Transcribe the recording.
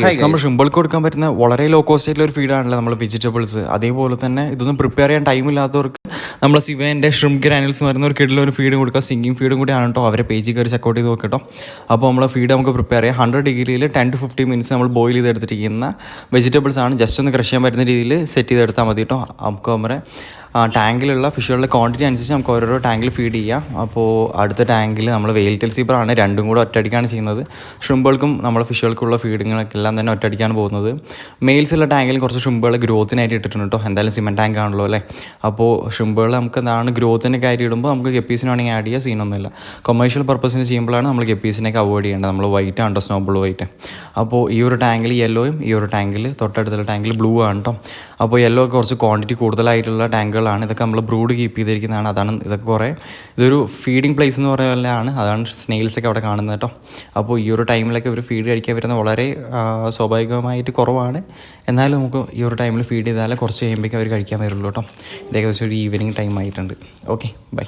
നമ്മൾ ഷിമ്പിൾക്ക് കൊടുക്കാൻ പറ്റുന്ന വളരെ ലോ കോസ്റ്റ് ആയിട്ടുള്ള ഒരു ഫീഡാണല്ലോ നമ്മൾ വെജിറ്റബിൾസ്. അതേപോലെ തന്നെ ഇതൊന്നും പ്രിപ്പയർ ചെയ്യാൻ ടൈം ഇല്ലാത്തവർക്ക് നമ്മൾ സിവേൻ്റെ ഷ്രിംപ് ഗ്രാനുൽസ് എന്ന് പറയുന്ന ഒരു കിഡിൽ ഒരു ഫീഡും കൊടുക്കുക. സിംഗിങ് ഫീഡും കൂടിയാണ് കേട്ടോ. അവരെ പേജിൽ കയറി ചെക്കൗട്ട് ചെയ്ത് നോക്കട്ടോ. അപ്പോൾ നമ്മൾ ഫീഡ് നമുക്ക് പ്രിപ്പയർ ചെയ്യാം. 100 ഡിഗ്രിയിൽ 10 to 15 മിനിറ്റ്സ് നമ്മൾ ബോയിൽ ചെയ്തെടുത്തിരിക്കുന്ന വെജിറ്റബിൾസ് ആണ്. ജസ്റ്റ് ഒന്ന് ക്രഷ് ചെയ്യാൻ പറ്റുന്ന രീതിയിൽ സെറ്റ് ചെയ്തെടുത്താൽ മതി കേട്ടോ. നമുക്ക് നമ്മുടെ ടാങ്കിലുള്ള ഫിഷുകളുടെ ക്വാണ്ടിറ്റി അനുസരിച്ച് നമുക്ക് ഓരോരോ ടാങ്കിൽ ഫീഡ് ചെയ്യാം. അപ്പോൾ അടുത്ത ടാങ്കിൽ നമ്മൾ വെയിൽറ്റൽ സീബ്രാണ് രണ്ടും കൂടെ ഒറ്റയടിക്കാണ് ചെയ്യുന്നത്. ഷ്രിമ്പുകൾക്കും നമ്മുടെ ഫിഷുകൾക്കുള്ള ഫീഡിങ്ങുകളൊക്കെ എല്ലാം തന്നെ ഒറ്റയടിക്കാണ് പോകുന്നത്. മെയിൽസുള്ള ടാങ്കിൽ കുറച്ച് ഷ്രിമ്പുകൾ ഗ്രോത്തിനായിട്ട് ഇട്ടിട്ടുണ്ട് കേട്ടോ. എന്തായാലും സിമെൻറ്റ് ടാങ്ക് ആണല്ലോ അല്ലേ. അപ്പോൾ ഷ്രിമ്പുകൾ നമുക്ക് എന്താണ് ഗ്രോത്തിൻ്റെ കാര്യം ഇടുമ്പോൾ നമുക്ക് ഗപ്പീസിന് വേണമെങ്കിൽ ആഡ് ചെയ്യുക, സീനൊന്നുമില്ല. കൊമേഴ്ഷ്യൽ പർപ്പസിന് ചെയ്യുമ്പോഴാണ് നമ്മൾ ഗപ്പീസിനൊക്കെ അവോയ്ഡ് ചെയ്യേണ്ടത്. നമ്മൾ വൈറ്റ് ആണ് കേട്ടോ, സ്നോബിൾ വൈറ്റ്. അപ്പോൾ ഈ ഒരു ടാങ്കിൽ യെല്ലോയും ഈ ഒരു ടാങ്കിൽ തൊട്ടടുത്തുള്ള ടാങ്കിൽ ബ്ലൂ ആണ് കേട്ടോ. അപ്പോൾ യെല്ലോ കുറച്ച് ക്വാണ്ടിറ്റി കൂടുതലായിട്ടുള്ള ടാങ്കുകളാണ്. ഇതൊക്കെ നമ്മൾ ബ്രൂഡ് കീപ്പ് ചെയ്തിരിക്കുന്നതാണ്. അതാണ് ഇതൊക്കെ കുറേ ഇതൊരു ഫീഡിങ് പ്ലേസ് എന്ന് പറയുന്നതാണ്. അതാണ് സ്നെയിൽസൊക്കെ അവിടെ കാണുന്നത് കേട്ടോ. അപ്പോൾ ഈ ഒരു ടൈമിലൊക്കെ ഇവർ ഫീഡ് കഴിക്കാൻ വരുന്നത് വളരെ സ്വാഭാവികമായിട്ട് കുറവാണ്. എന്നാലും നമുക്ക് ഈ ഒരു ടൈമിൽ ഫീഡ് ചെയ്താൽ കുറച്ച് കഴിയുമ്പോഴേക്കും അവർ കഴിക്കാൻ വരുള്ളൂ കേട്ടോ. ഇത് ഏകദേശം ഒരു ഈവനിങ് ടൈം ആയിട്ടുണ്ട്. Okay, by.